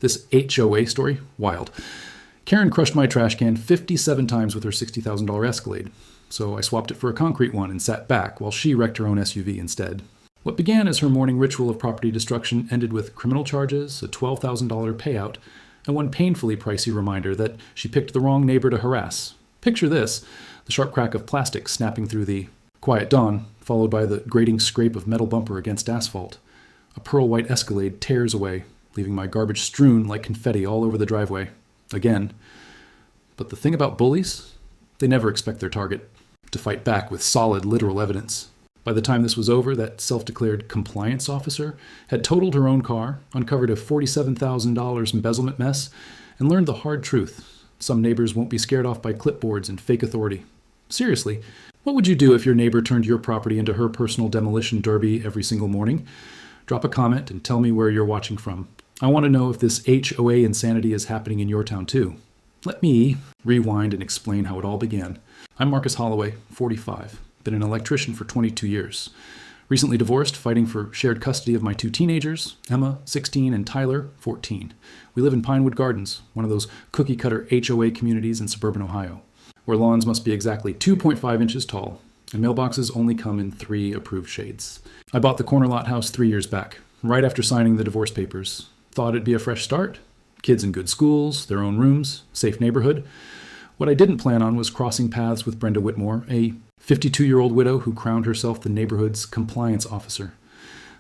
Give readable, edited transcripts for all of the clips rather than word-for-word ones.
This HOA story, wild. Karen crushed my trash can 57 times with her $60,000 Escalade, so I swapped it for a concrete one and sat back while she wrecked her own SUV instead. What began as her morning ritual of property destruction ended with criminal charges, a $12,000 payout, and one painfully pricey reminder that she picked the wrong neighbor to harass. Picture this, the sharp crack of plastic snapping through the quiet dawn, followed by the grating scrape of metal bumper against asphalt. A pearl white Escalade tears away, leaving my garbage strewn like confetti all over the driveway. Again. But the thing about bullies? They never expect their target to fight back with solid, literal evidence. By the time this was over, that self-declared compliance officer had totaled her own car, uncovered a $47,000 embezzlement mess, and learned the hard truth. Some neighbors won't be scared off by clipboards and fake authority. Seriously, what would you do if your neighbor turned your property into her personal demolition derby every single morning? Drop a comment and tell me where you're watching from. I want to know if this HOA insanity is happening in your town too. Let me rewind and explain how it all began. I'm Marcus Holloway, 45. Been an electrician for 22 years. Recently divorced, fighting for shared custody of my two teenagers, Emma, 16, and Tyler, 14. We live in Pinewood Gardens, one of those cookie-cutter HOA communities in suburban Ohio, where lawns must be exactly 2.5 inches tall, and mailboxes only come in 3 approved shades. I bought the corner lot house 3 years back, right after signing the divorce papers. Thought it'd be a fresh start. Kids in good schools, their own rooms, safe neighborhood. What I didn't plan on was crossing paths with Brenda Whitmore, a 52-year-old widow who crowned herself the neighborhood's compliance officer.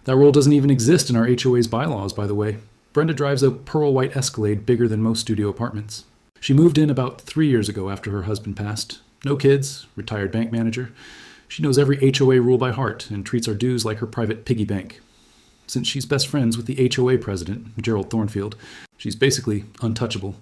That role doesn't even exist in our HOA's bylaws, by the way. Brenda drives a pearl white Escalade bigger than most studio apartments. She moved in about 3 years ago after her husband passed. No kids, retired bank manager. She knows every HOA rule by heart and treats our dues like her private piggy bank. Since she's best friends with the HOA president, Gerald Thornfield, she's basically untouchable.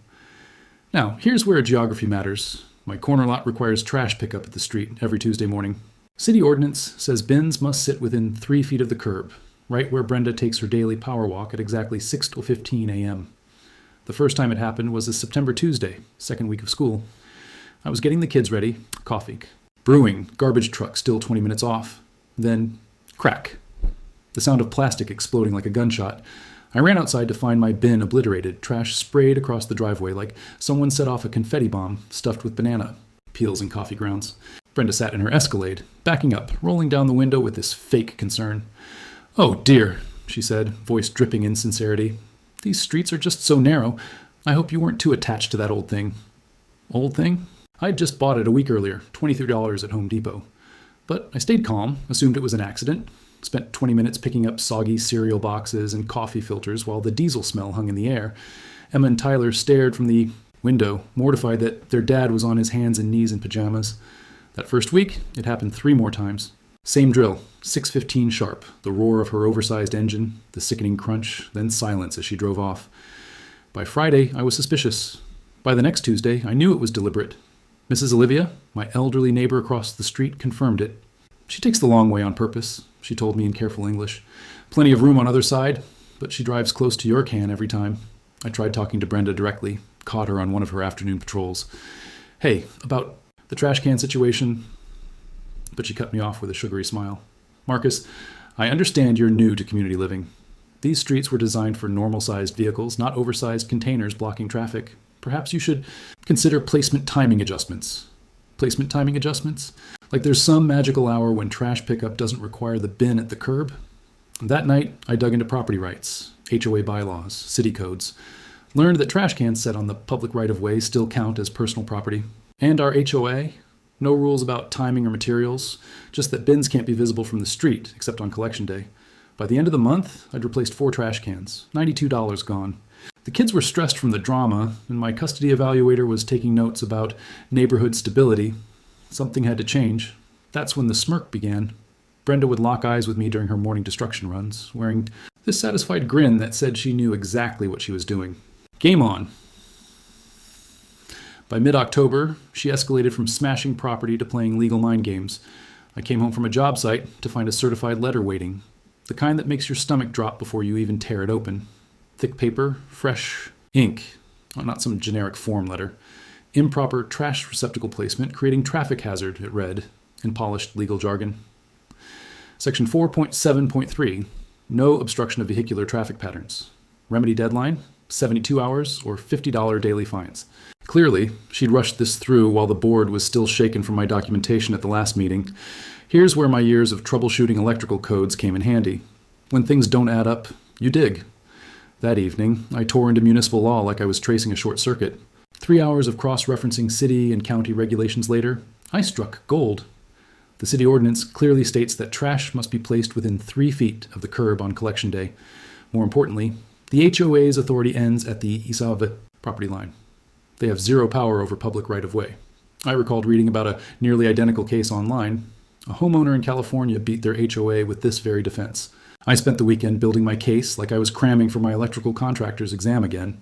Now, here's where geography matters. My corner lot requires trash pickup at the street every Tuesday morning. City ordinance says bins must sit within 3 feet of the curb, right where Brenda takes her daily power walk at exactly 6:15 a.m. The first time it happened was a September Tuesday, second week of school. I was getting the kids ready, coffee, brewing, garbage truck still 20 minutes off. Then, crack. The sound of plastic exploding like a gunshot. I ran outside to find my bin obliterated, trash sprayed across the driveway like someone set off a confetti bomb stuffed with banana peels and coffee grounds. Brenda sat in her Escalade, backing up, rolling down the window with this fake concern. "Oh dear," she said, voice dripping insincerity. "These streets are just so narrow. I hope you weren't too attached to that old thing." Old thing? I'd just bought it a week earlier, $23 at Home Depot. But I stayed calm, assumed it was an accident. Spent 20 minutes picking up soggy cereal boxes and coffee filters while the diesel smell hung in the air. Emma and Tyler stared from the window, mortified that their dad was on his hands and knees in pajamas. That first week, it happened 3 more times. Same drill, 6:15 sharp, the roar of her oversized engine, the sickening crunch, then silence as she drove off. By Friday, I was suspicious. By the next Tuesday, I knew it was deliberate. Mrs. Olivia, my elderly neighbor across the street, confirmed it. "She takes the long way on purpose," she told me in careful English. "Plenty of room on other side, but she drives close to your can every time." I tried talking to Brenda directly, caught her on one of her afternoon patrols. "Hey, about the trash can situation," but she cut me off with a sugary smile. "Marcus, I understand you're new to community living. These streets were designed for normal-sized vehicles, not oversized containers blocking traffic. Perhaps you should consider placement timing adjustments." Placement timing adjustments? Like there's some magical hour when trash pickup doesn't require the bin at the curb? That night, I dug into property rights, HOA bylaws, city codes, learned that trash cans set on the public right-of-way still count as personal property. And our HOA? No rules about timing or materials, just that bins can't be visible from the street, except on collection day. By the end of the month, I'd replaced 4 trash cans, $92 gone. The kids were stressed from the drama, and my custody evaluator was taking notes about neighborhood stability. Something had to change. That's when the smirk began. Brenda would lock eyes with me during her morning destruction runs, wearing this satisfied grin that said she knew exactly what she was doing. Game on. By mid-October, she escalated from smashing property to playing legal mind games. I came home from a job site to find a certified letter waiting, the kind that makes your stomach drop before you even tear it open. Thick paper, fresh ink, not some generic form letter. Improper trash receptacle placement, creating traffic hazard, it read, in polished legal jargon. Section 4.7.3, no obstruction of vehicular traffic patterns. Remedy deadline, 72 hours, or $50 daily fines. Clearly, she'd rushed this through while the board was still shaken from my documentation at the last meeting. Here's where my years of troubleshooting electrical codes came in handy. When things don't add up, you dig. That evening, I tore into municipal law like I was tracing a short circuit. 3 hours of cross-referencing city and county regulations later, I struck gold. The city ordinance clearly states that trash must be placed within 3 feet of the curb on collection day. More importantly, the HOA's authority ends at the Isave property line. They have zero power over public right-of-way. I recalled reading about a nearly identical case online. A homeowner in California beat their HOA with this very defense. I spent the weekend building my case like I was cramming for my electrical contractor's exam again.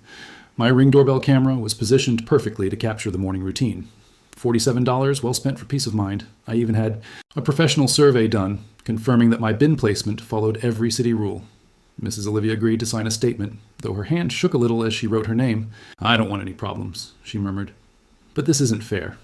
My Ring doorbell camera was positioned perfectly to capture the morning routine. $47 well spent for peace of mind. I even had a professional survey done, confirming that my bin placement followed every city rule. Mrs. Olivia agreed to sign a statement, though her hand shook a little as she wrote her name. "I don't want any problems," she murmured. "But this isn't fair."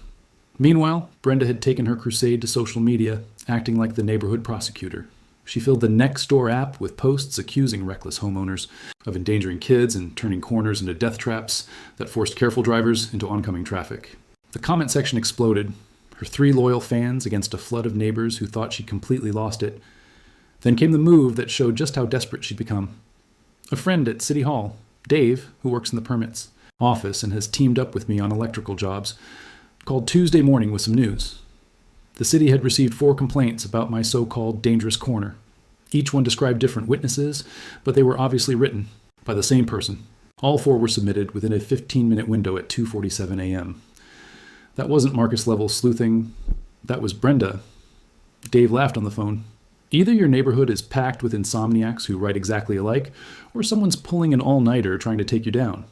Meanwhile, Brenda had taken her crusade to social media, acting like the neighborhood prosecutor. She filled the Nextdoor app with posts accusing reckless homeowners of endangering kids and turning corners into death traps that forced careful drivers into oncoming traffic. The comment section exploded, her 3 loyal fans against a flood of neighbors who thought she'd completely lost it. Then came the move that showed just how desperate she'd become. A friend at City Hall, Dave, who works in the permits office and has teamed up with me on electrical jobs, called Tuesday morning with some news. The city had received 4 complaints about my so-called dangerous corner. Each one described different witnesses, but they were obviously written by the same person. All 4 were submitted within a 15-minute window at 2:47 a.m. That wasn't Marcus-level sleuthing. That was Brenda. Dave laughed on the phone. Either your neighborhood is packed with insomniacs who write exactly alike, or someone's pulling an all-nighter trying to take you down.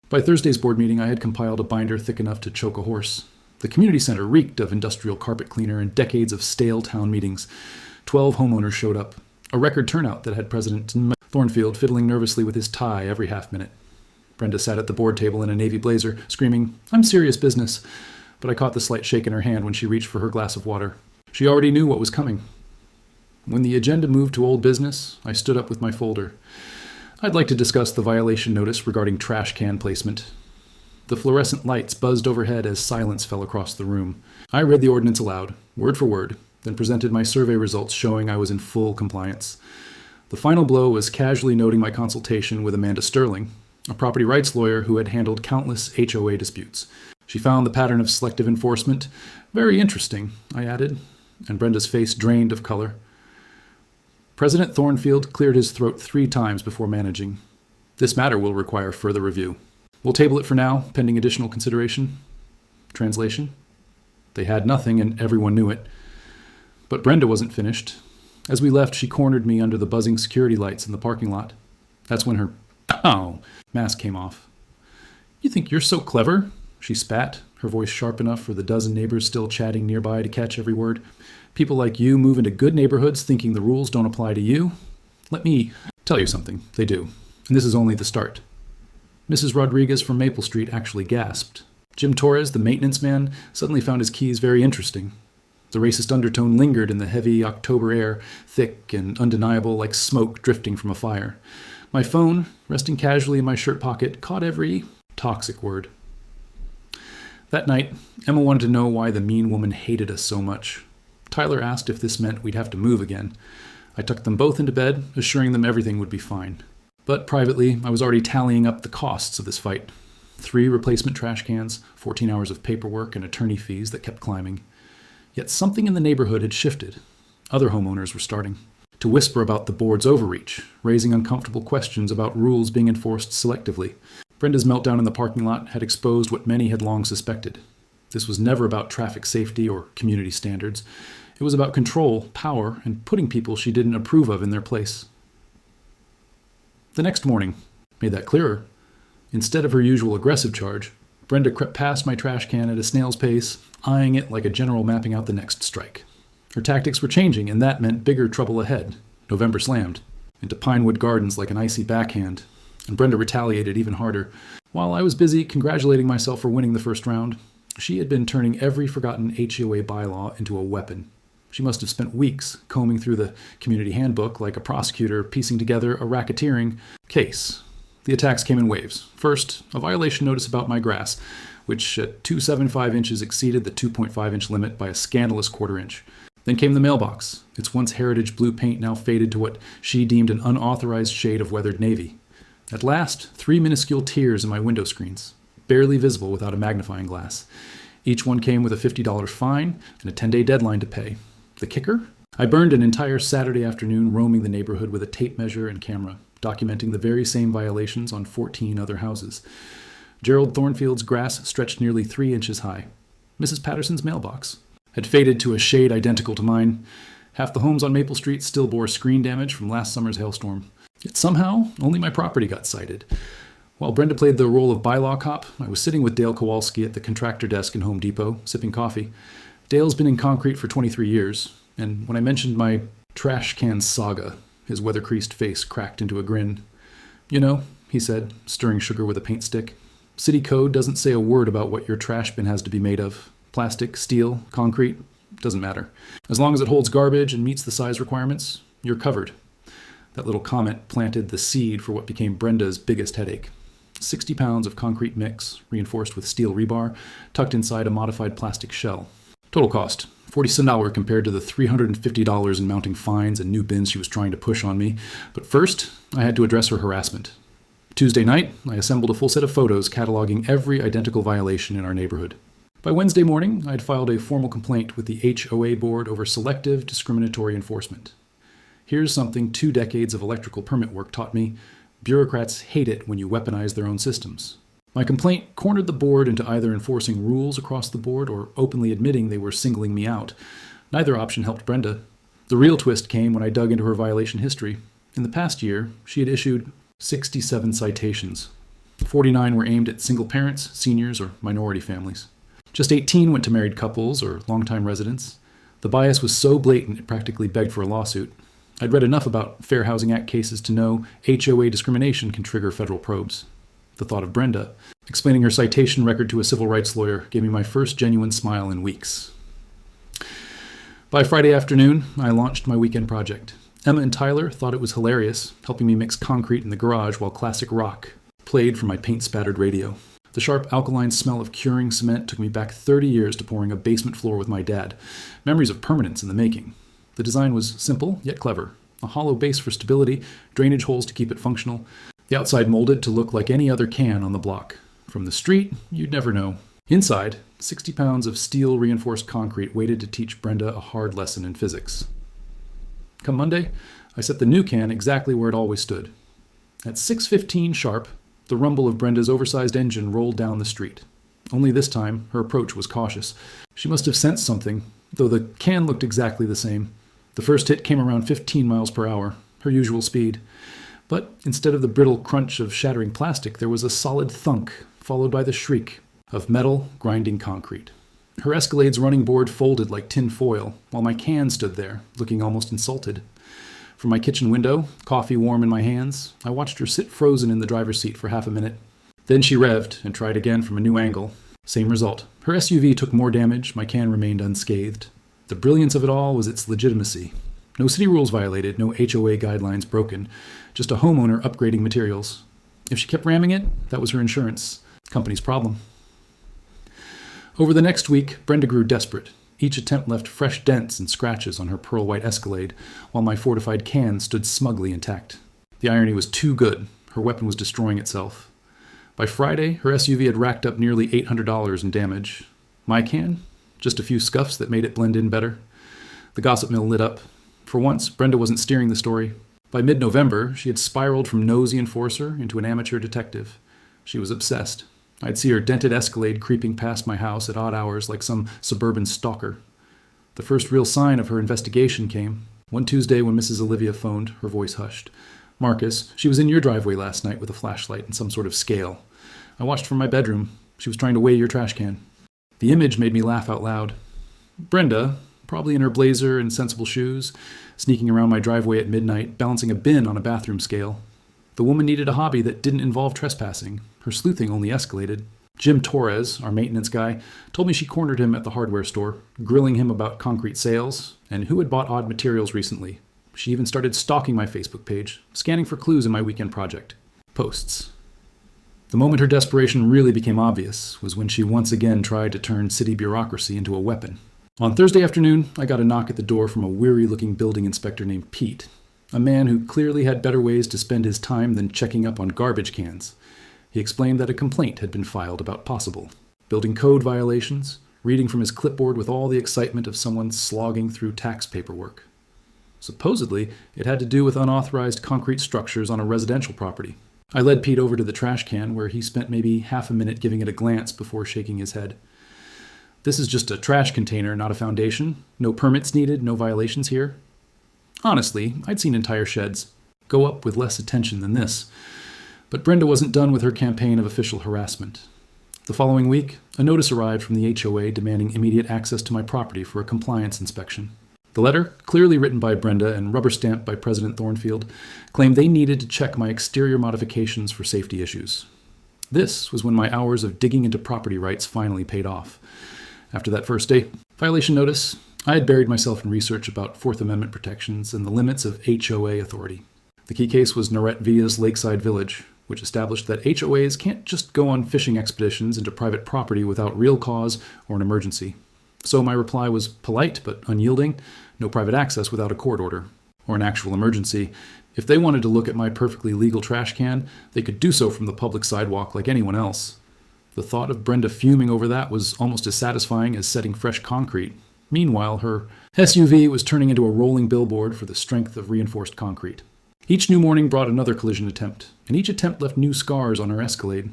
By Thursday's board meeting, I had compiled a binder thick enough to choke a horse. The community center reeked of industrial carpet cleaner and decades of stale town meetings. 12 homeowners showed up, a record turnout that had President Thornfield fiddling nervously with his tie every half-minute. Brenda sat at the board table in a navy blazer, screaming, "I'm serious business," but I caught the slight shake in her hand when she reached for her glass of water. She already knew what was coming. When the agenda moved to old business, I stood up with my folder. I'd like to discuss the violation notice regarding trash can placement. The fluorescent lights buzzed overhead as silence fell across the room. I read the ordinance aloud, word for word, then presented my survey results showing I was in full compliance. The final blow was casually noting my consultation with Amanda Sterling, a property rights lawyer who had handled countless HOA disputes. She found the pattern of selective enforcement very interesting, I added, and Brenda's face drained of color. President Thornfield cleared his throat 3 times before managing. "This matter will require further review. We'll table it for now, pending additional consideration." Translation? They had nothing, and everyone knew it. But Brenda wasn't finished. As we left, she cornered me under the buzzing security lights in the parking lot. That's when her mask came off. "You think you're so clever?" she spat, her voice sharp enough for the dozen neighbors still chatting nearby to catch every word. "People like you move into good neighborhoods thinking the rules don't apply to you? Let me tell you something. They do. And this is only the start." Mrs. Rodriguez from Maple Street actually gasped. Jim Torres, the maintenance man, suddenly found his keys very interesting. The racist undertone lingered in the heavy October air, thick and undeniable like smoke drifting from a fire. My phone, resting casually in my shirt pocket, caught every toxic word. That night, Emma wanted to know why the mean woman hated us so much. Tyler asked if this meant we'd have to move again. I tucked them both into bed, assuring them everything would be fine. But privately, I was already tallying up the costs of this fight. 3 replacement trash cans, 14 hours of paperwork, and attorney fees that kept climbing. Yet something in the neighborhood had shifted. Other homeowners were starting to whisper about the board's overreach, raising uncomfortable questions about rules being enforced selectively. Brenda's meltdown in the parking lot had exposed what many had long suspected. This was never about traffic safety or community standards. It was about control, power, and putting people she didn't approve of in their place. The next morning made that clearer. Instead of her usual aggressive charge, Brenda crept past my trash can at a snail's pace, eyeing it like a general mapping out the next strike. Her tactics were changing, and that meant bigger trouble ahead. November slammed into Pinewood Gardens like an icy backhand, and Brenda retaliated even harder. While I was busy congratulating myself for winning the first round, she had been turning every forgotten HOA bylaw into a weapon. She must have spent weeks combing through the community handbook like a prosecutor piecing together a racketeering case. The attacks came in waves. First, a violation notice about my grass, which at 2.75 inches exceeded the 2.5-inch limit by a scandalous quarter-inch. Then came the mailbox, its once heritage blue paint now faded to what she deemed an unauthorized shade of weathered navy. At last, 3 minuscule tears in my window screens, barely visible without a magnifying glass. Each one came with a $50 fine and a 10-day deadline to pay. The kicker? I burned an entire Saturday afternoon roaming the neighborhood with a tape measure and camera, documenting the very same violations on 14 other houses. Gerald Thornfield's grass stretched nearly 3 inches high. Mrs. Patterson's mailbox had faded to a shade identical to mine. Half the homes on Maple Street still bore screen damage from last summer's hailstorm. Yet somehow, only my property got cited. While Brenda played the role of bylaw cop, I was sitting with Dale Kowalski at the contractor desk in Home Depot, sipping coffee. Dale's been in concrete for 23 years, and when I mentioned my trash can saga, his weather-creased face cracked into a grin. "You know," he said, stirring sugar with a paint stick, "city code doesn't say a word about what your trash bin has to be made of. Plastic, steel, concrete, doesn't matter. As long as it holds garbage and meets the size requirements, you're covered." That little comment planted the seed for what became Brenda's biggest headache. 60 pounds of concrete mix, reinforced with steel rebar, tucked inside a modified plastic shell. Total cost, $47 compared to the $350 in mounting fines and new bins she was trying to push on me. But first, I had to address her harassment. Tuesday night, I assembled a full set of photos cataloging every identical violation in our neighborhood. By Wednesday morning, I had filed a formal complaint with the HOA board over selective discriminatory enforcement. Here's something 2 decades of electrical permit work taught me. Bureaucrats hate it when you weaponize their own systems. My complaint cornered the board into either enforcing rules across the board or openly admitting they were singling me out. Neither option helped Brenda. The real twist came when I dug into her violation history. In the past year, she had issued 67 citations. 49 were aimed at single parents, seniors, or minority families. Just 18 went to married couples or longtime residents. The bias was so blatant it practically begged for a lawsuit. I'd read enough about Fair Housing Act cases to know HOA discrimination can trigger federal probes. The thought of Brenda explaining her citation record to a civil rights lawyer gave me my first genuine smile in weeks. By Friday afternoon, I launched my weekend project. Emma and Tyler thought it was hilarious, helping me mix concrete in the garage while classic rock played from my paint-spattered radio. The sharp alkaline smell of curing cement took me back 30 years to pouring a basement floor with my dad. Memories of permanence in the making. The design was simple, yet clever. A hollow base for stability, drainage holes to keep it functional. The outside molded to look like any other can on the block. From the street, you'd never know. Inside, 60 pounds of steel-reinforced concrete waited to teach Brenda a hard lesson in physics. Come Monday, I set the new can exactly where it always stood. At 6:15 sharp, the rumble of Brenda's oversized engine rolled down the street. Only this time, her approach was cautious. She must have sensed something, though the can looked exactly the same. The first hit came around 15 miles per hour, her usual speed. But instead of the brittle crunch of shattering plastic, there was a solid thunk, followed by the shriek of metal grinding concrete. Her Escalade's running board folded like tin foil, while my can stood there, looking almost insulted. From my kitchen window, coffee warm in my hands, I watched her sit frozen in the driver's seat for half a minute. Then she revved and tried again from a new angle. Same result. Her SUV took more damage, my can remained unscathed. The brilliance of it all was its legitimacy. No city rules violated, no HOA guidelines broken, just a homeowner upgrading materials. If she kept ramming it, that was her insurance company's problem. Over the next week, Brenda grew desperate. Each attempt left fresh dents and scratches on her pearl-white Escalade, while my fortified can stood smugly intact. The irony was too good. Her weapon was destroying itself. By Friday, her SUV had racked up nearly $800 in damage. My can? Just a few scuffs that made it blend in better. The gossip mill lit up. For once, Brenda wasn't steering the story. By mid-November, she had spiraled from nosy enforcer into an amateur detective. She was obsessed. I'd see her dented Escalade creeping past my house at odd hours like some suburban stalker. The first real sign of her investigation came. One Tuesday when Mrs. Olivia phoned, her voice hushed. "Marcus, she was in your driveway last night with a flashlight and some sort of scale. I watched from my bedroom. She was trying to weigh your trash can." The image made me laugh out loud. Brenda, probably in her blazer and sensible shoes, sneaking around my driveway at midnight, balancing a bin on a bathroom scale. The woman needed a hobby that didn't involve trespassing. Her sleuthing only escalated. Jim Torres, our maintenance guy, told me she cornered him at the hardware store, grilling him about concrete sales and who had bought odd materials recently. She even started stalking my Facebook page, scanning for clues in my weekend project. Posts. The moment her desperation really became obvious was when she once again tried to turn city bureaucracy into a weapon. On Thursday afternoon, I got a knock at the door from a weary-looking building inspector named Pete, a man who clearly had better ways to spend his time than checking up on garbage cans. He explained that a complaint had been filed about possible building code violations, reading from his clipboard with all the excitement of someone slogging through tax paperwork. Supposedly, it had to do with unauthorized concrete structures on a residential property. I led Pete over to the trash can, where he spent maybe half a minute giving it a glance before shaking his head. This is just a trash container, not a foundation. No permits needed, no violations here. Honestly, I'd seen entire sheds go up with less attention than this. But Brenda wasn't done with her campaign of official harassment. The following week, a notice arrived from the HOA demanding immediate access to my property for a compliance inspection. The letter, clearly written by Brenda and rubber-stamped by President Thornfield, claimed they needed to check my exterior modifications for safety issues. This was when my hours of digging into property rights finally paid off. After that first day violation notice, I had buried myself in research about Fourth Amendment protections and the limits of HOA authority. The key case was Norette Villa's Lakeside Village, which established that HOAs can't just go on fishing expeditions into private property without real cause or an emergency. So my reply was polite but unyielding: no private access without a court order or an actual emergency. If they wanted to look at my perfectly legal trash can, they could do so from the public sidewalk like anyone else. The thought of Brenda fuming over that was almost as satisfying as setting fresh concrete. Meanwhile, her SUV was turning into a rolling billboard for the strength of reinforced concrete. Each new morning brought another collision attempt, and each attempt left new scars on her Escalade.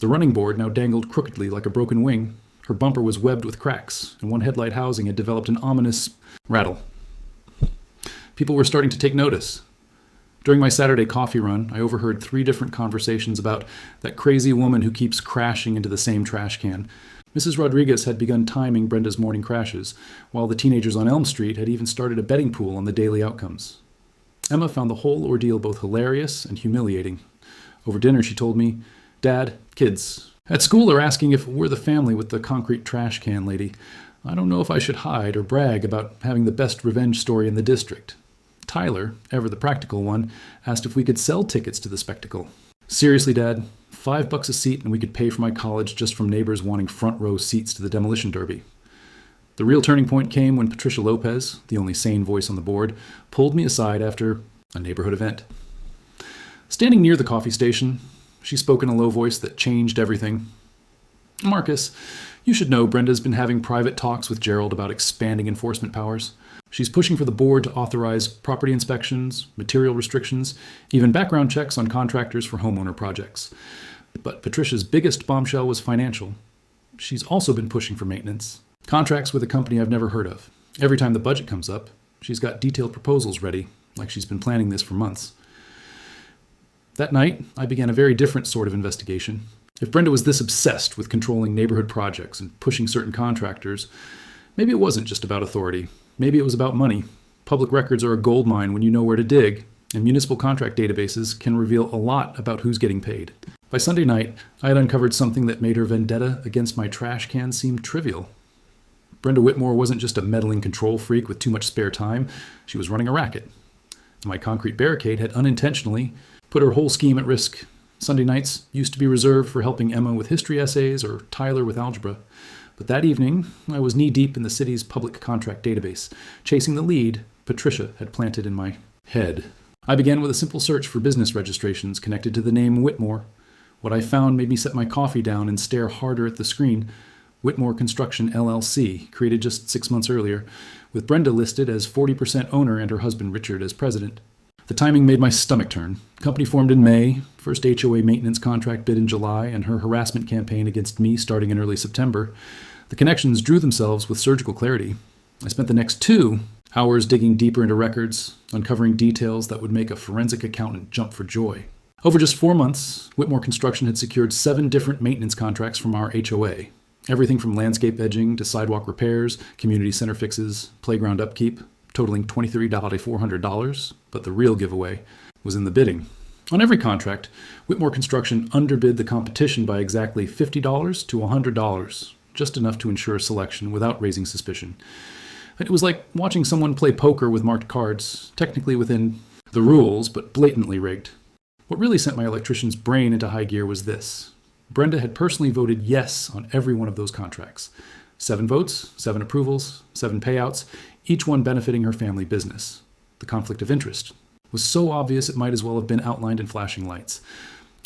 The running board now dangled crookedly like a broken wing. Her bumper was webbed with cracks, and one headlight housing had developed an ominous rattle. People were starting to take notice. During my Saturday coffee run, I overheard 3 different conversations about that crazy woman who keeps crashing into the same trash can. Mrs. Rodriguez had begun timing Brenda's morning crashes, while the teenagers on Elm Street had even started a betting pool on the daily outcomes. Emma found the whole ordeal both hilarious and humiliating. Over dinner, she told me, "Dad, kids at school are asking if we're the family with the concrete trash can lady. I don't know if I should hide or brag about having the best revenge story in the district." Tyler, ever the practical one, asked if we could sell tickets to the spectacle. "Seriously, Dad, $5 a seat and we could pay for my college just from neighbors wanting front row seats to the demolition derby." The real turning point came when Patricia Lopez, the only sane voice on the board, pulled me aside after a neighborhood event. Standing near the coffee station, she spoke in a low voice that changed everything. "Marcus, you should know Brenda's been having private talks with Gerald about expanding enforcement powers. She's pushing for the board to authorize property inspections, material restrictions, even background checks on contractors for homeowner projects. But Patricia's biggest bombshell was financial. She's also been pushing for maintenance. Contracts with a company I've never heard of. Every time the budget comes up, she's got detailed proposals ready, like she's been planning this for months." That night, I began a very different sort of investigation. If Brenda was this obsessed with controlling neighborhood projects and pushing certain contractors, maybe it wasn't just about authority. Maybe it was about money. Public records are a goldmine when you know where to dig, and municipal contract databases can reveal a lot about who's getting paid. By Sunday night, I had uncovered something that made her vendetta against my trash can seem trivial. Brenda Whitmore wasn't just a meddling control freak with too much spare time. She was running a racket. My concrete barricade had unintentionally put her whole scheme at risk. Sunday nights used to be reserved for helping Emma with history essays or Tyler with algebra. But that evening, I was knee-deep in the city's public contract database, chasing the lead Patricia had planted in my head. I began with a simple search for business registrations connected to the name Whitmore. What I found made me set my coffee down and stare harder at the screen. Whitmore Construction LLC, created just 6 months earlier, with Brenda listed as 40% owner and her husband Richard as president. The timing made my stomach turn. Company formed in May, first HOA maintenance contract bid in July, and her harassment campaign against me starting in early September. The connections drew themselves with surgical clarity. I spent the next 2 hours digging deeper into records, uncovering details that would make a forensic accountant jump for joy. Over just 4 months, Whitmore Construction had secured 7 different maintenance contracts from our HOA. Everything from landscape edging to sidewalk repairs, community center fixes, playground upkeep, totaling $23,400, but the real giveaway was in the bidding. On every contract, Whitmore Construction underbid the competition by exactly $50 to $100, just enough to ensure selection without raising suspicion. It was like watching someone play poker with marked cards, technically within the rules, but blatantly rigged. What really sent my electrician's brain into high gear was this. Brenda had personally voted yes on every one of those contracts. 7 votes, 7 approvals, 7 payouts, each one benefiting her family business. The conflict of interest was so obvious it might as well have been outlined in flashing lights.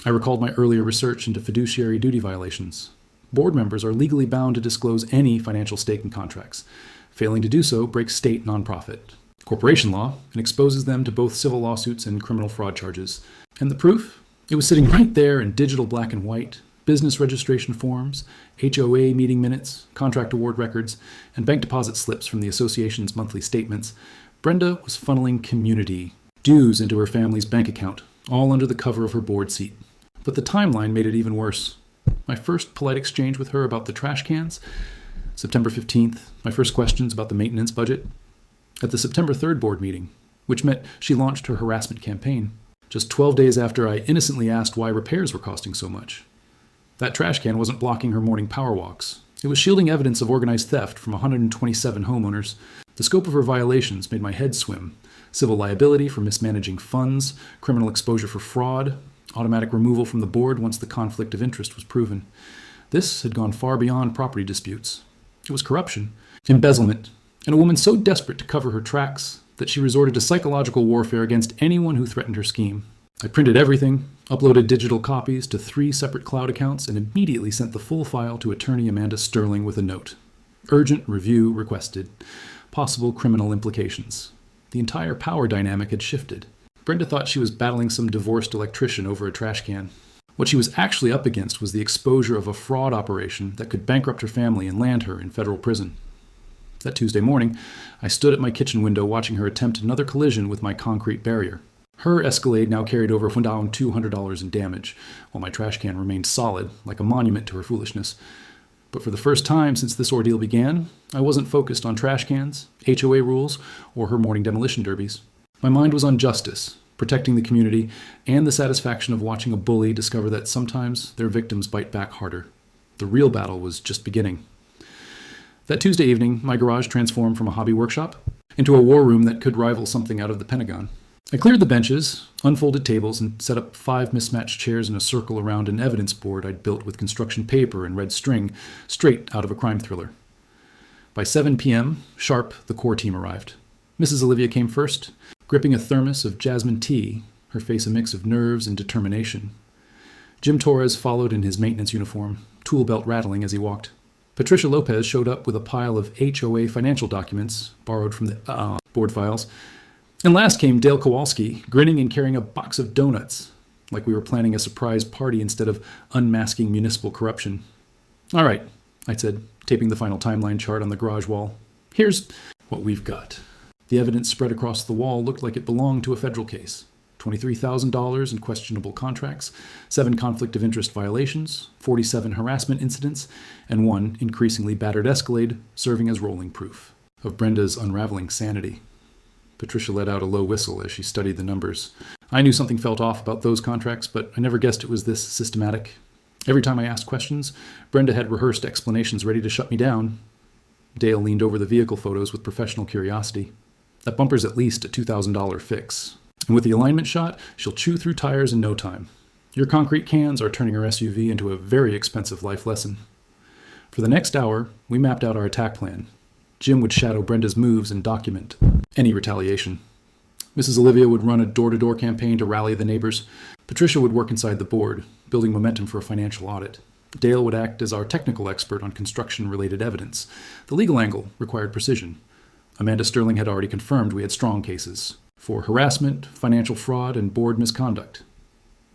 I recalled my earlier research into fiduciary duty violations. Board members are legally bound to disclose any financial stake in contracts. Failing to do so breaks state nonprofit corporation law and exposes them to both civil lawsuits and criminal fraud charges. And the proof? It was sitting right there in digital black and white. Business registration forms, HOA meeting minutes, contract award records, and bank deposit slips from the association's monthly statements. Brenda was funneling community dues into her family's bank account, all under the cover of her board seat. But the timeline made it even worse. My first polite exchange with her about the trash cans, September 15th, my first questions about the maintenance budget. At the September 3rd board meeting, which meant she launched her harassment campaign, just 12 days after I innocently asked why repairs were costing so much. That trash can wasn't blocking her morning power walks. It was shielding evidence of organized theft from 127 homeowners. The scope of her violations made my head swim. Civil liability for mismanaging funds, criminal exposure for fraud, automatic removal from the board once the conflict of interest was proven. This had gone far beyond property disputes. It was corruption, embezzlement, and a woman so desperate to cover her tracks that she resorted to psychological warfare against anyone who threatened her scheme. I printed everything, uploaded digital copies to 3 separate cloud accounts, and immediately sent the full file to attorney Amanda Sterling with a note. Urgent review requested. Possible criminal implications. The entire power dynamic had shifted. Brenda thought she was battling some divorced electrician over a trash can. What she was actually up against was the exposure of a fraud operation that could bankrupt her family and land her in federal prison. That Tuesday morning, I stood at my kitchen window watching her attempt another collision with my concrete barrier. Her Escalade now carried over $200 in damage, while my trash can remained solid, like a monument to her foolishness. But for the first time since this ordeal began, I wasn't focused on trash cans, HOA rules, or her morning demolition derbies. My mind was on justice, protecting the community, and the satisfaction of watching a bully discover that sometimes their victims bite back harder. The real battle was just beginning. That Tuesday evening, my garage transformed from a hobby workshop into a war room that could rival something out of the Pentagon. I cleared the benches, unfolded tables, and set up 5 mismatched chairs in a circle around an evidence board I'd built with construction paper and red string, straight out of a crime thriller. By 7 p.m., sharp, the core team arrived. Mrs. Olivia came first, gripping a thermos of jasmine tea, her face a mix of nerves and determination. Jim Torres followed in his maintenance uniform, tool belt rattling as he walked. Patricia Lopez showed up with a pile of HOA financial documents, borrowed from the board files. And last came Dale Kowalski, grinning and carrying a box of donuts, like we were planning a surprise party instead of unmasking municipal corruption. All right, I said, taping the final timeline chart on the garage wall. Here's what we've got. The evidence spread across the wall looked like it belonged to a federal case. $23,000 in questionable contracts, 7 conflict of interest violations, 47 harassment incidents, and 1 increasingly battered Escalade serving as rolling proof of Brenda's unraveling sanity. Patricia let out a low whistle as she studied the numbers. I knew something felt off about those contracts, but I never guessed it was this systematic. Every time I asked questions, Brenda had rehearsed explanations ready to shut me down. Dale leaned over the vehicle photos with professional curiosity. That bumper's at least a $2,000 fix. And with the alignment shot, she'll chew through tires in no time. Your concrete cans are turning her SUV into a very expensive life lesson. For the next hour, we mapped out our attack plan. Jim would shadow Brenda's moves and document any retaliation. Mrs. Olivia would run a door-to-door campaign to rally the neighbors. Patricia would work inside the board, building momentum for a financial audit. Dale would act as our technical expert on construction-related evidence. The legal angle required precision. Amanda Sterling had already confirmed we had strong cases for harassment, financial fraud, and board misconduct.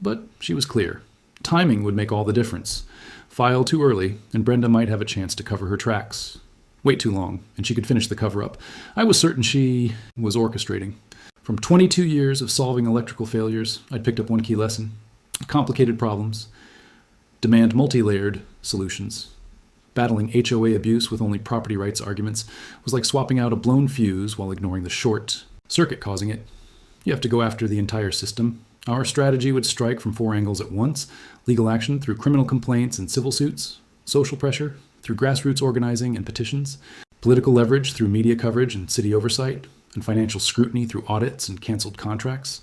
But she was clear. Timing would make all the difference. File too early, and Brenda might have a chance to cover her tracks. Wait too long, and she could finish the cover-up. I was certain she was orchestrating. From 22 years of solving electrical failures, I'd picked up one key lesson. Complicated problems demand multi-layered solutions. Battling HOA abuse with only property rights arguments was like swapping out a blown fuse while ignoring the short circuit causing it. You have to go after the entire system. Our strategy would strike from 4 angles at once: legal action through criminal complaints and civil suits, social pressure through grassroots organizing and petitions, political leverage through media coverage and city oversight, and financial scrutiny through audits and canceled contracts.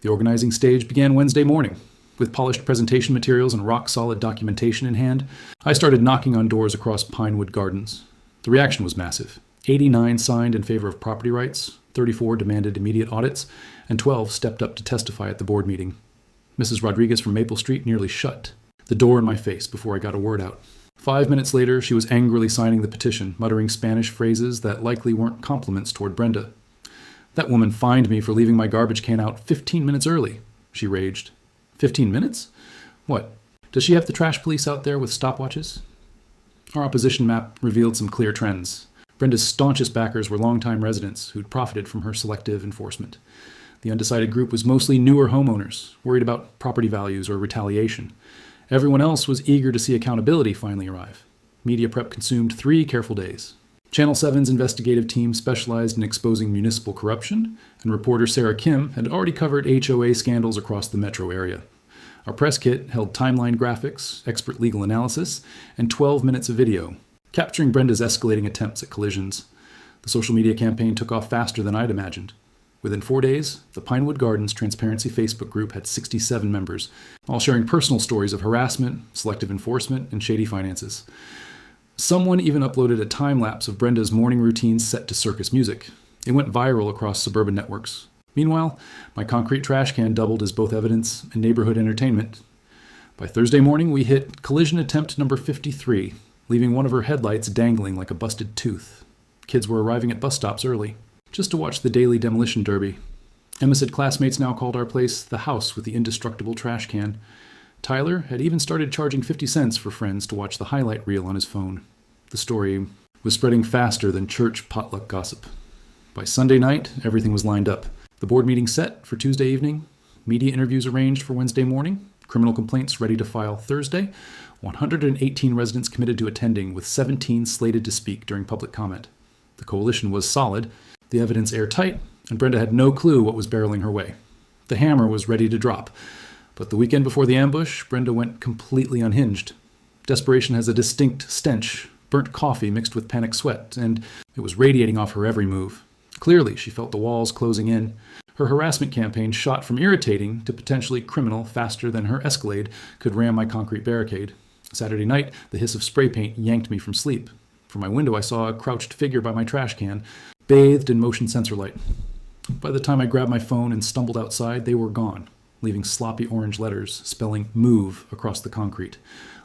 The organizing stage began Wednesday morning. With polished presentation materials and rock-solid documentation in hand, I started knocking on doors across Pinewood Gardens. The reaction was massive. 89 signed in favor of property rights, 34 demanded immediate audits, and 12 stepped up to testify at the board meeting. Mrs. Rodriguez from Maple Street nearly shut the door in my face before I got a word out. 5 minutes later, she was angrily signing the petition, muttering Spanish phrases that likely weren't compliments toward Brenda. "That woman fined me for leaving my garbage can out 15 minutes early," she raged. 15 minutes? What? Does she have the trash police out there with stopwatches? Our opposition map revealed some clear trends. Brenda's staunchest backers were longtime residents who'd profited from her selective enforcement. The undecided group was mostly newer homeowners, worried about property values or retaliation. Everyone else was eager to see accountability finally arrive. Media prep consumed 3 careful days. Channel 7's investigative team specialized in exposing municipal corruption, and reporter Sarah Kim had already covered HOA scandals across the metro area. Our press kit held timeline graphics, expert legal analysis, and 12 minutes of video, capturing Brenda's escalating attempts at collisions. The social media campaign took off faster than I'd imagined. Within 4 days, the Pinewood Gardens Transparency Facebook group had 67 members, all sharing personal stories of harassment, selective enforcement, and shady finances. Someone even uploaded a time-lapse of Brenda's morning routine set to circus music. It went viral across suburban networks. Meanwhile, my concrete trash can doubled as both evidence and neighborhood entertainment. By Thursday morning, we hit collision attempt number 53, leaving one of her headlights dangling like a busted tooth. Kids were arriving at bus stops early, just to watch the daily demolition derby. Emma said classmates now called our place the house with the indestructible trash can. Tyler had even started charging 50 cents for friends to watch the highlight reel on his phone. The story was spreading faster than church potluck gossip. By Sunday night, everything was lined up. The board meeting set for Tuesday evening, media interviews arranged for Wednesday morning, criminal complaints ready to file Thursday, 118 residents committed to attending, with 17 slated to speak during public comment. The coalition was solid, the evidence airtight, and Brenda had no clue what was barreling her way. The hammer was ready to drop. But the weekend before the ambush, Brenda went completely unhinged. Desperation has a distinct stench, burnt coffee mixed with panic sweat, and it was radiating off her every move. Clearly, she felt the walls closing in. Her harassment campaign shot from irritating to potentially criminal faster than her Escalade could ram my concrete barricade. Saturday night, the hiss of spray paint yanked me from sleep. From my window, I saw a crouched figure by my trash can, bathed in motion sensor light. By the time I grabbed my phone and stumbled outside, they were gone, leaving sloppy orange letters spelling "move" across the concrete.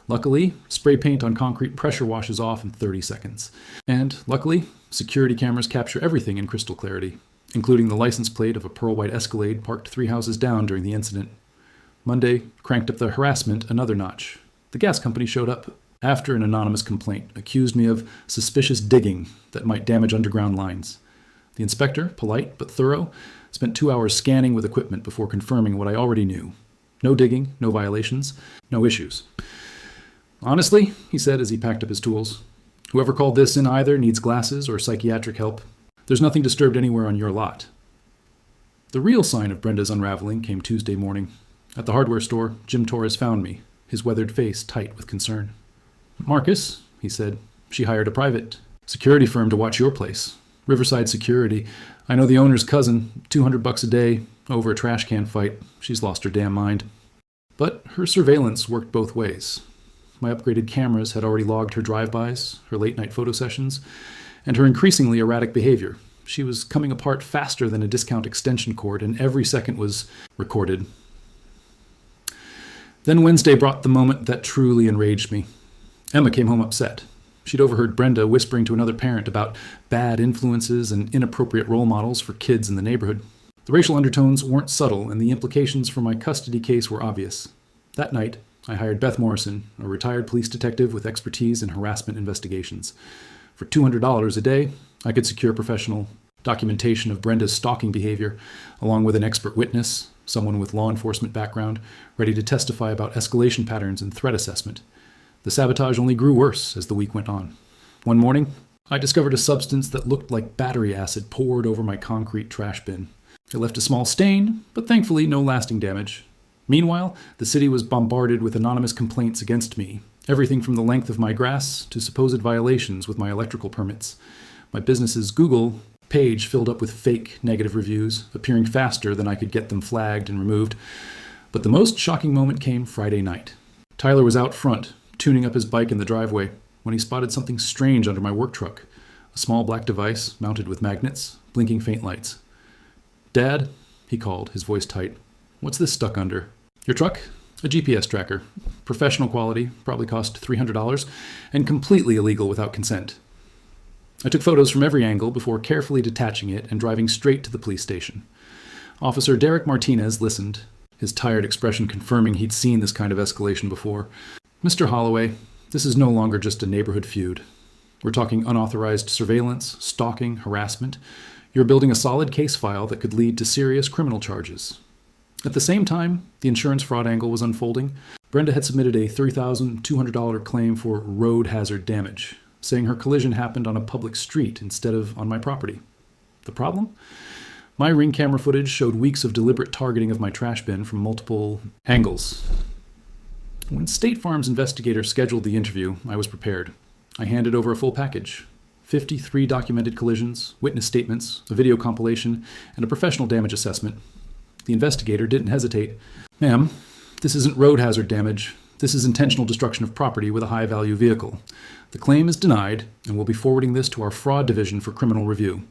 Luckily, spray paint on concrete pressure washes off in 30 seconds. And luckily, security cameras capture everything in crystal clarity, including the license plate of a pearl white Escalade parked 3 houses down during the incident. Monday cranked up the harassment another notch. The gas company showed up after an anonymous complaint accused me of suspicious digging that might damage underground lines. The inspector, polite but thorough, spent 2 hours scanning with equipment before confirming what I already knew. No digging, no violations, no issues. "Honestly," he said as he packed up his tools, "whoever called this in either needs glasses or psychiatric help. There's nothing disturbed anywhere on your lot." The real sign of Brenda's unraveling came Tuesday morning. At the hardware store, Jim Torres found me, his weathered face tight with concern. "Marcus," he said, "she hired a private security firm to watch your place. Riverside Security. I know the owner's cousin, $200 a day, over a trash can fight. She's lost her damn mind." But her surveillance worked both ways. My upgraded cameras had already logged her drive-bys, her late-night photo sessions, and her increasingly erratic behavior. She was coming apart faster than a discount extension cord, and every second was recorded. Then Wednesday brought the moment that truly enraged me. Emma came home upset. She'd overheard Brenda whispering to another parent about bad influences and inappropriate role models for kids in the neighborhood. The racial undertones weren't subtle, and the implications for my custody case were obvious. That night, I hired Beth Morrison, a retired police detective with expertise in harassment investigations. For $200 a day, I could secure professional documentation of Brenda's stalking behavior, along with an expert witness, someone with law enforcement background, ready to testify about escalation patterns and threat assessment. The sabotage only grew worse as the week went on. One morning, I discovered a substance that looked like battery acid poured over my concrete trash bin. It left a small stain, but thankfully no lasting damage. Meanwhile, the city was bombarded with anonymous complaints against me, everything from the length of my grass to supposed violations with my electrical permits. My business's Google page filled up with fake negative reviews, appearing faster than I could get them flagged and removed. But the most shocking moment came Friday night. Tyler was out front, tuning up his bike in the driveway, when he spotted something strange under my work truck. A small black device, mounted with magnets, blinking faint lights. "Dad," he called, his voice tight. "What's this stuck under?" "Your truck?" "A GPS tracker. Professional quality, probably cost $300, and completely illegal without consent." I took photos from every angle before carefully detaching it and driving straight to the police station. Officer Derek Martinez listened, his tired expression confirming he'd seen this kind of escalation before. "Mr. Holloway, this is no longer just a neighborhood feud. We're talking unauthorized surveillance, stalking, harassment. You're building a solid case file that could lead to serious criminal charges." At the same time the insurance fraud angle was unfolding, Brenda had submitted a $3,200 claim for road hazard damage, saying her collision happened on a public street instead of on my property. The problem? My Ring camera footage showed weeks of deliberate targeting of my trash bin from multiple angles. When State Farm's investigator scheduled the interview, I was prepared. I handed over a full package: 53 documented collisions, witness statements, a video compilation, and a professional damage assessment. The investigator didn't hesitate. "Ma'am, this isn't road hazard damage. This is intentional destruction of property with a high-value vehicle. The claim is denied, and we'll be forwarding this to our fraud division for criminal review."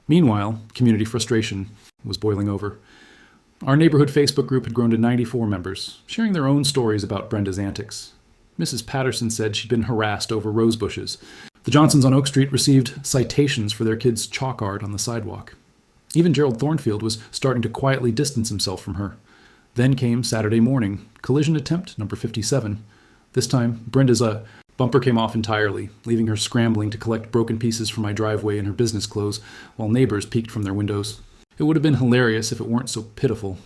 Meanwhile, community frustration was boiling over. Our neighborhood Facebook group had grown to 94 members, sharing their own stories about Brenda's antics. Mrs. Patterson said she'd been harassed over rose bushes. The Johnsons on Oak Street received citations for their kids' chalk art on the sidewalk. Even Gerald Thornfield was starting to quietly distance himself from her. Then came Saturday morning, collision attempt number 57. This time, Brenda's bumper came off entirely, leaving her scrambling to collect broken pieces from my driveway in her business clothes, while neighbors peeked from their windows. It would have been hilarious if it weren't so pitiful.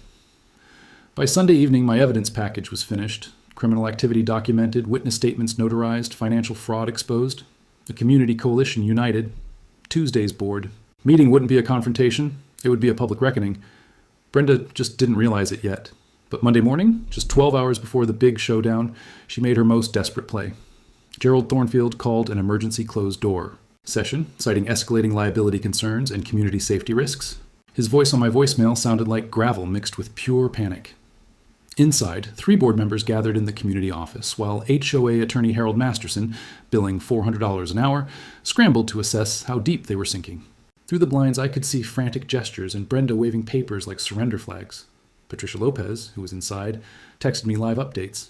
By Sunday evening, my evidence package was finished. Criminal activity documented, witness statements notarized, financial fraud exposed. The community coalition united. Tuesday's board. Meeting wouldn't be a confrontation. It would be a public reckoning. Brenda just didn't realize it yet. But Monday morning, just 12 hours before the big showdown, she made her most desperate play. Gerald Thornfield called an emergency closed door session, citing escalating liability concerns and community safety risks. His voice on my voicemail sounded like gravel mixed with pure panic. Inside, 3 board members gathered in the community office, while HOA attorney Harold Masterson, billing $400 an hour, scrambled to assess how deep they were sinking. Through the blinds, I could see frantic gestures and Brenda waving papers like surrender flags. Patricia Lopez, who was inside, texted me live updates.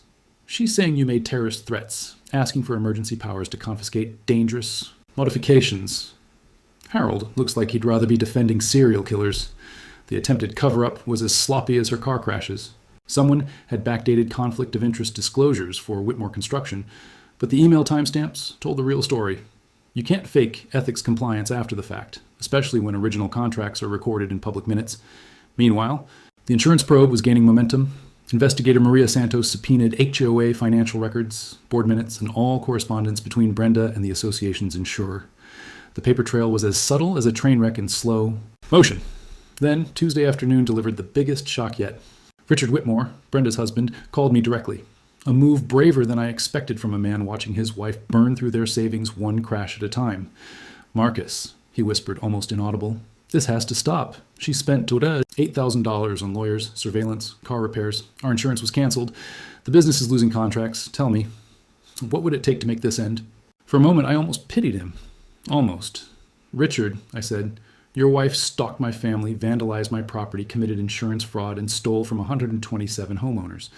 "She's saying you made terrorist threats, asking for emergency powers to confiscate dangerous modifications." Harold looks like he'd rather be defending serial killers. The attempted cover-up was as sloppy as her car crashes. Someone had backdated conflict of interest disclosures for Whitmore Construction, but the email timestamps told the real story. You can't fake ethics compliance after the fact, especially when original contracts are recorded in public minutes. Meanwhile, the insurance probe was gaining momentum. Investigator Maria Santos subpoenaed HOA financial records, board minutes, and all correspondence between Brenda and the association's insurer. The paper trail was as subtle as a train wreck in slow motion. Then, Tuesday afternoon delivered the biggest shock yet. Richard Whitmore, Brenda's husband, called me directly. A move braver than I expected from a man watching his wife burn through their savings one crash at a time. "Marcus," he whispered, almost inaudible, "this has to stop. She spent toda $8,000 on lawyers, surveillance, car repairs. Our insurance was canceled. The business is losing contracts. Tell me, what would it take to make this end?" For a moment, I almost pitied him. Almost. "Richard," I said, "your wife stalked my family, vandalized my property, committed insurance fraud, and stole from 127 homeowners.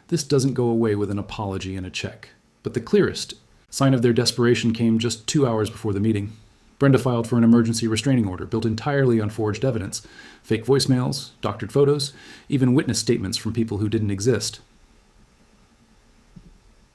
This doesn't go away with an apology and a check." But the clearest sign of their desperation came just 2 hours before the meeting. Brenda filed for an emergency restraining order built entirely on forged evidence, fake voicemails, doctored photos, even witness statements from people who didn't exist.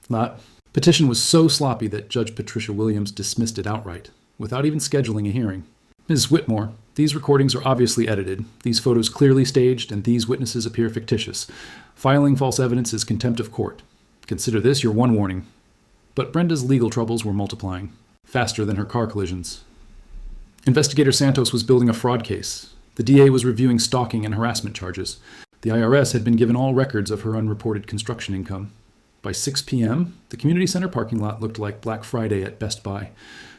The petition was so sloppy that Judge Patricia Williams dismissed it outright, without even scheduling a hearing. "Mrs. Whitmore, these recordings are obviously edited, these photos clearly staged, and these witnesses appear fictitious. Filing false evidence is contempt of court. Consider this your one warning." But Brenda's legal troubles were multiplying, faster than her car collisions. Investigator Santos was building a fraud case. The DA was reviewing stalking and harassment charges. The IRS had been given all records of her unreported construction income. By 6 p.m., the community center parking lot looked like Black Friday at Best Buy.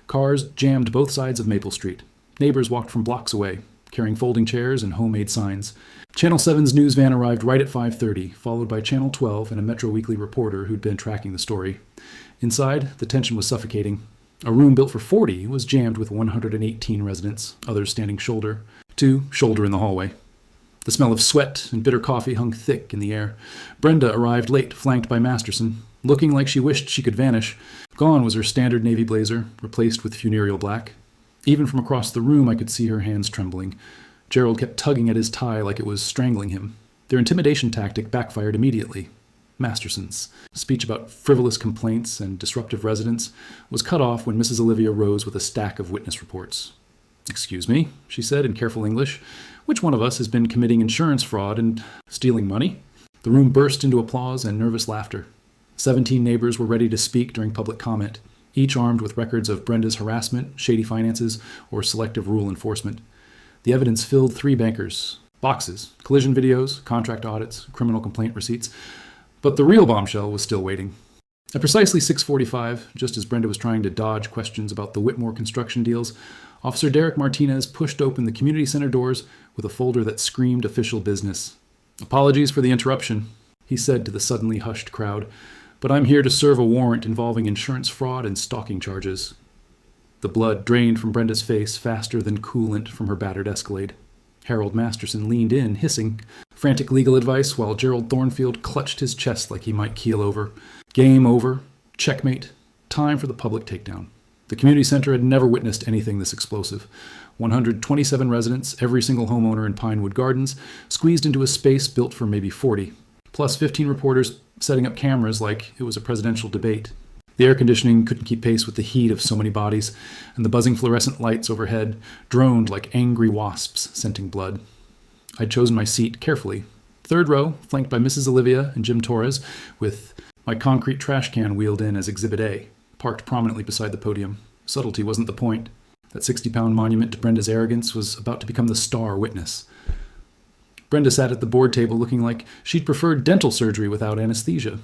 Cars jammed both sides of Maple Street. Neighbors walked from blocks away, carrying folding chairs and homemade signs. Channel 7's news van arrived right at 5:30, followed by Channel 12 and a Metro Weekly reporter who'd been tracking the story. Inside, the tension was suffocating. A room built for 40 was jammed with 118 residents, others standing shoulder to shoulder in the hallway. The smell of sweat and bitter coffee hung thick in the air. Brenda arrived late, flanked by Masterson, looking like she wished she could vanish. Gone was her standard navy blazer, replaced with funereal black. Even from across the room, I could see her hands trembling. Gerald kept tugging at his tie like it was strangling him. Their intimidation tactic backfired immediately. Masterson's speech about frivolous complaints and disruptive residents was cut off when Mrs. Olivia rose with a stack of witness reports. "Excuse me," she said in careful English. "Which one of us has been committing insurance fraud and stealing money?" The room burst into applause and nervous laughter. 17 neighbors were ready to speak during public comment, each armed with records of Brenda's harassment, shady finances, or selective rule enforcement. The evidence filled 3 bankers' boxes: collision videos, contract audits, criminal complaint receipts. But the real bombshell was still waiting. At precisely 6:45, just as Brenda was trying to dodge questions about the Whitmore construction deals, Officer Derek Martinez pushed open the community center doors with a folder that screamed official business. "Apologies for the interruption," he said to the suddenly hushed crowd, "but I'm here to serve a warrant involving insurance fraud and stalking charges." The blood drained from Brenda's face faster than coolant from her battered Escalade. Harold Masterson leaned in, hissing frantic legal advice, while Gerald Thornfield clutched his chest like he might keel over. Game over. Checkmate. Time for the public takedown. The community center had never witnessed anything this explosive. 127 residents, every single homeowner in Pinewood Gardens, squeezed into a space built for maybe 40, plus 15 reporters setting up cameras like it was a presidential debate. The air conditioning couldn't keep pace with the heat of so many bodies, and the buzzing fluorescent lights overhead droned like angry wasps scenting blood. I'd chosen my seat carefully. 3rd row, flanked by Mrs. Olivia and Jim Torres, with my concrete trash can wheeled in as Exhibit A, parked prominently beside the podium. Subtlety wasn't the point. That 60-pound monument to Brenda's arrogance was about to become the star witness. Brenda sat at the board table looking like she'd preferred dental surgery without anesthesia.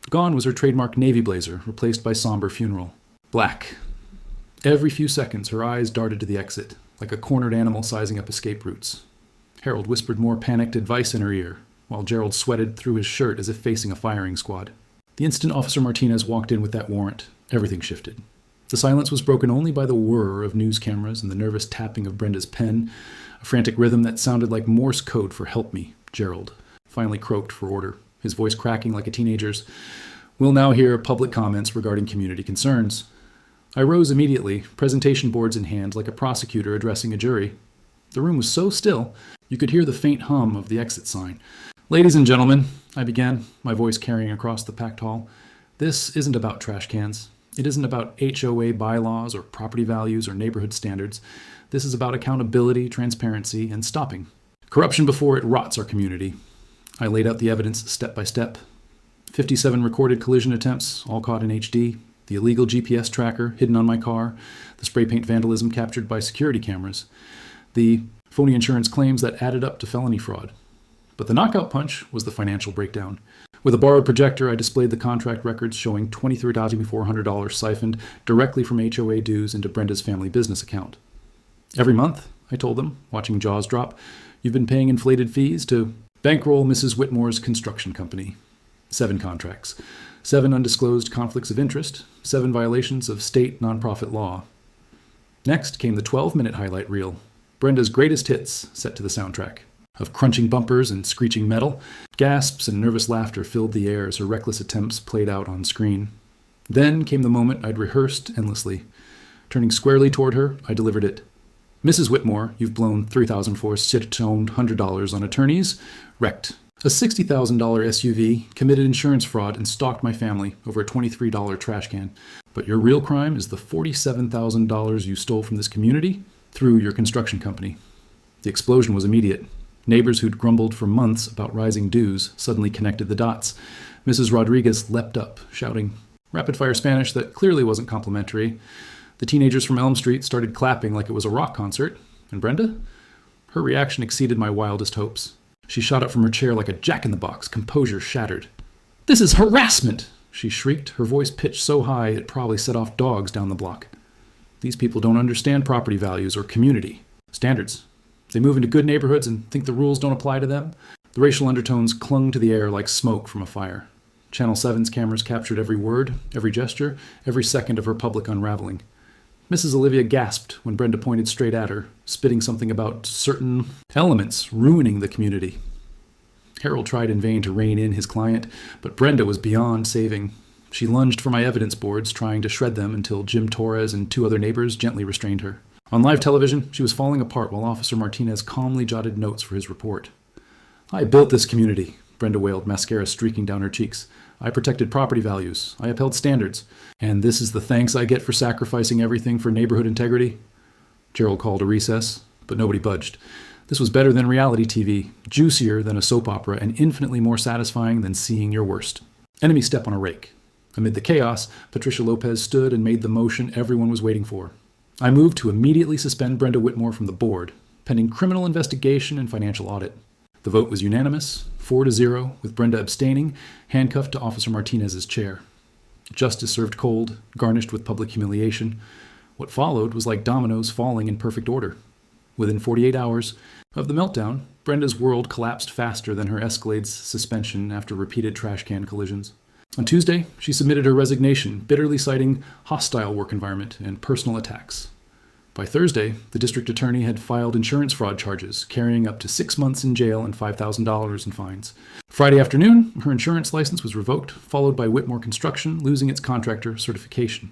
Gone was her trademark navy blazer, replaced by somber funeral. Black. Every few seconds, her eyes darted to the exit, like a cornered animal sizing up escape routes. Harold whispered more panicked advice in her ear, while Gerald sweated through his shirt as if facing a firing squad. The instant Officer Martinez walked in with that warrant, everything shifted. The silence was broken only by the whir of news cameras and the nervous tapping of Brenda's pen, a frantic rhythm that sounded like Morse code for "Help me, Gerald," finally croaked for order, his voice cracking like a teenager's. "We'll now hear public comments regarding community concerns." I rose immediately, presentation boards in hand, like a prosecutor addressing a jury. The room was so still, you could hear the faint hum of the exit sign. "Ladies and gentlemen," I began, my voice carrying across the packed hall, "this isn't about trash cans. It isn't about HOA bylaws or property values or neighborhood standards. This is about accountability, transparency, and stopping corruption before it rots our community." I laid out the evidence step by step. 57 recorded collision attempts, all caught in HD, the illegal GPS tracker hidden on my car, the spray paint vandalism captured by security cameras, the phony insurance claims that added up to felony fraud. But the knockout punch was the financial breakdown. With a borrowed projector, I displayed the contract records showing $23,400 siphoned directly from HOA dues into Brenda's family business account. "Every month," I told them, watching jaws drop, "you've been paying inflated fees to bankroll Mrs. Whitmore's construction company. 7 contracts, 7 undisclosed conflicts of interest, 7 violations of state nonprofit law." Next came the 12-minute highlight reel, Brenda's greatest hits set to the soundtrack. Of crunching bumpers and screeching metal, gasps and nervous laughter filled the air as her reckless attempts played out on screen. Then came the moment I'd rehearsed endlessly. Turning squarely toward her, I delivered it. "Mrs. Whitmore, you've blown $3,400 on attorneys, wrecked. A $60,000 SUV, committed insurance fraud, and stalked my family over a $23 trash can. But your real crime is the $47,000 you stole from this community through your construction company." The explosion was immediate. Neighbors who'd grumbled for months about rising dues suddenly connected the dots. Mrs. Rodriguez leapt up, shouting rapid-fire Spanish that clearly wasn't complimentary. The teenagers from Elm Street started clapping like it was a rock concert. And Brenda? Her reaction exceeded my wildest hopes. She shot up from her chair like a jack-in-the-box, composure shattered. "This is harassment!" she shrieked, her voice pitched so high it probably set off dogs down the block. These people don't understand property values or community standards. They move into good neighborhoods and think the rules don't apply to them. The racial undertones clung to the air like smoke from a fire. Channel 7's cameras captured every word, every gesture, every second of her public unraveling. Mrs. Olivia gasped when Brenda pointed straight at her, spitting something about certain elements ruining the community. Harold tried in vain to rein in his client, but Brenda was beyond saving. She lunged for my evidence boards, trying to shred them until Jim Torres and two other neighbors gently restrained her. On live television, she was falling apart while Officer Martinez calmly jotted notes for his report. "I built this community," Brenda wailed, mascara streaking down her cheeks. "I protected property values. I upheld standards. And this is the thanks I get for sacrificing everything for neighborhood integrity?" Gerald called a recess, but nobody budged. This was better than reality TV, juicier than a soap opera, and infinitely more satisfying than seeing your worst. Enemy step on a rake. Amid the chaos, Patricia Lopez stood and made the motion everyone was waiting for. I moved to immediately suspend Brenda Whitmore from the board, pending criminal investigation and financial audit. The vote was unanimous, 4-0, with Brenda abstaining, handcuffed to Officer Martinez's chair. Justice served cold, garnished with public humiliation. What followed was like dominoes falling in perfect order. Within 48 hours of the meltdown, Brenda's world collapsed faster than her Escalade's suspension after repeated trash can collisions. On Tuesday, she submitted her resignation, bitterly citing hostile work environment and personal attacks. By Thursday, the district attorney had filed insurance fraud charges, carrying up to 6 months in jail and $5,000 in fines. Friday afternoon, her insurance license was revoked, followed by Whitmore Construction losing its contractor certification.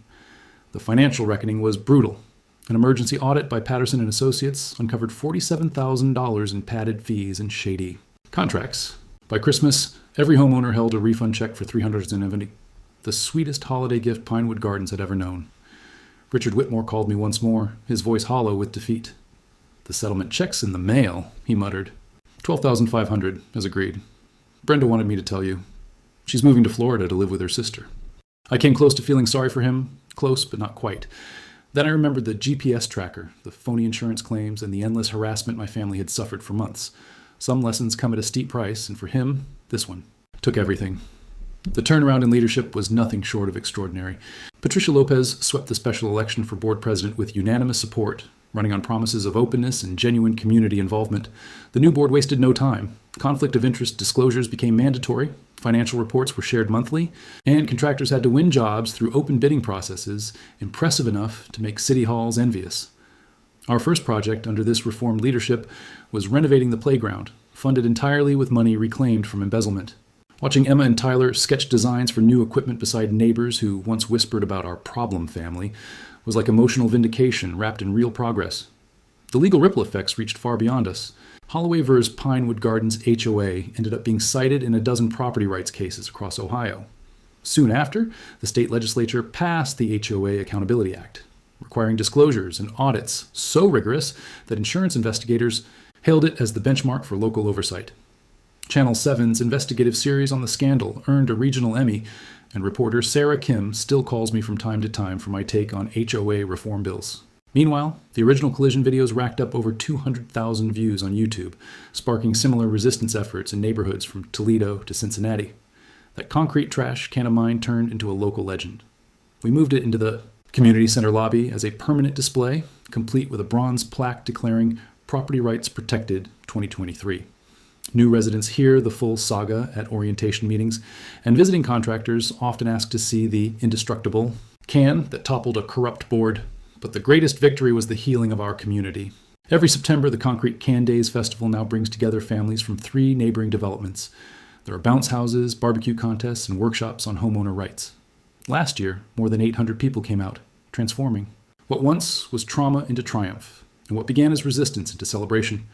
The financial reckoning was brutal. An emergency audit by Patterson & Associates uncovered $47,000 in padded fees and shady contracts. By Christmas, every homeowner held a refund check for $370, the sweetest holiday gift Pinewood Gardens had ever known. Richard Whitmore called me once more, his voice hollow with defeat. "The settlement check's in the mail," he muttered. $12,500, as agreed. "Brenda wanted me to tell you. She's moving to Florida to live with her sister." I came close to feeling sorry for him, close but not quite. Then I remembered the GPS tracker, the phony insurance claims, and the endless harassment my family had suffered for months. Some lessons come at a steep price, and for him, this one took everything. The turnaround in leadership was nothing short of extraordinary. Patricia Lopez swept the special election for board president with unanimous support, running on promises of openness and genuine community involvement. The new board wasted no time. Conflict of interest disclosures became mandatory, financial reports were shared monthly, and contractors had to win jobs through open bidding processes, impressive enough to make city halls envious. Our first project under this reformed leadership was renovating the playground, funded entirely with money reclaimed from embezzlement. Watching Emma and Tyler sketch designs for new equipment beside neighbors who once whispered about our problem family was like emotional vindication wrapped in real progress. The legal ripple effects reached far beyond us. Holloway vs. Pinewood Gardens HOA ended up being cited in a dozen property rights cases across Ohio. Soon after, the state legislature passed the HOA Accountability Act, requiring disclosures and audits so rigorous that insurance investigators hailed it as the benchmark for local oversight. Channel 7's investigative series on the scandal earned a regional Emmy, and reporter Sarah Kim still calls me from time to time for my take on HOA reform bills. Meanwhile, the original collision videos racked up over 200,000 views on YouTube, sparking similar resistance efforts in neighborhoods from Toledo to Cincinnati. That concrete trash can of mine turned into a local legend. We moved it into the community center lobby as a permanent display, complete with a bronze plaque declaring Property Rights Protected 2023. New residents hear the full saga at orientation meetings, and visiting contractors often ask to see the indestructible can that toppled a corrupt board. But the greatest victory was the healing of our community. Every September, the Concrete Can Days Festival now brings together families from 3 neighboring developments. There are bounce houses, barbecue contests, and workshops on homeowner rights. Last year, more than 800 people came out, transforming what once was trauma into triumph, and what began as resistance into celebration.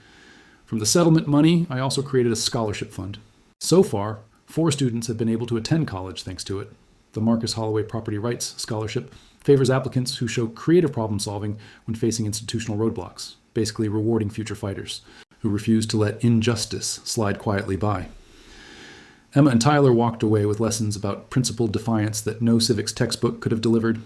From the settlement money, I also created a scholarship fund. So far, 4 students have been able to attend college thanks to it. The Marcus Holloway Property Rights Scholarship favors applicants who show creative problem solving when facing institutional roadblocks, basically rewarding future fighters who refuse to let injustice slide quietly by. Emma and Tyler walked away with lessons about principled defiance that no civics textbook could have delivered.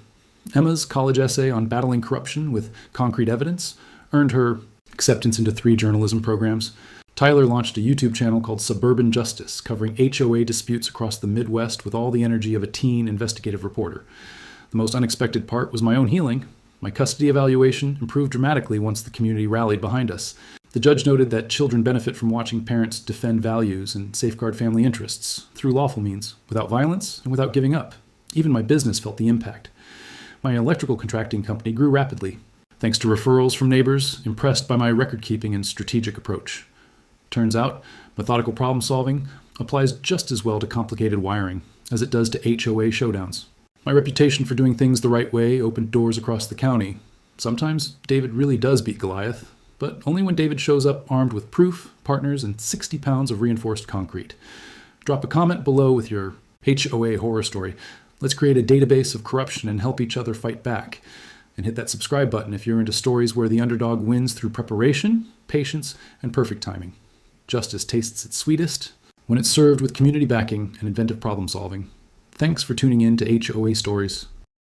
Emma's college essay on battling corruption with concrete evidence earned her acceptance into 3 journalism programs. Tyler launched a YouTube channel called Suburban Justice, covering HOA disputes across the Midwest with all the energy of a teen investigative reporter. The most unexpected part was my own healing. My custody evaluation improved dramatically once the community rallied behind us. The judge noted that children benefit from watching parents defend values and safeguard family interests through lawful means, without violence and without giving up. Even my business felt the impact. My electrical contracting company grew rapidly, thanks to referrals from neighbors impressed by my record-keeping and strategic approach. Turns out, methodical problem solving applies just as well to complicated wiring as it does to HOA showdowns. My reputation for doing things the right way opened doors across the county. Sometimes David really does beat Goliath, but only when David shows up armed with proof, partners, and 60 pounds of reinforced concrete. Drop a comment below with your HOA horror story. Let's create a database of corruption and help each other fight back. And hit that subscribe button if you're into stories where the underdog wins through preparation, patience, and perfect timing. Justice tastes its sweetest when it's served with community backing and inventive problem solving. Thanks for tuning in to HOA Stories.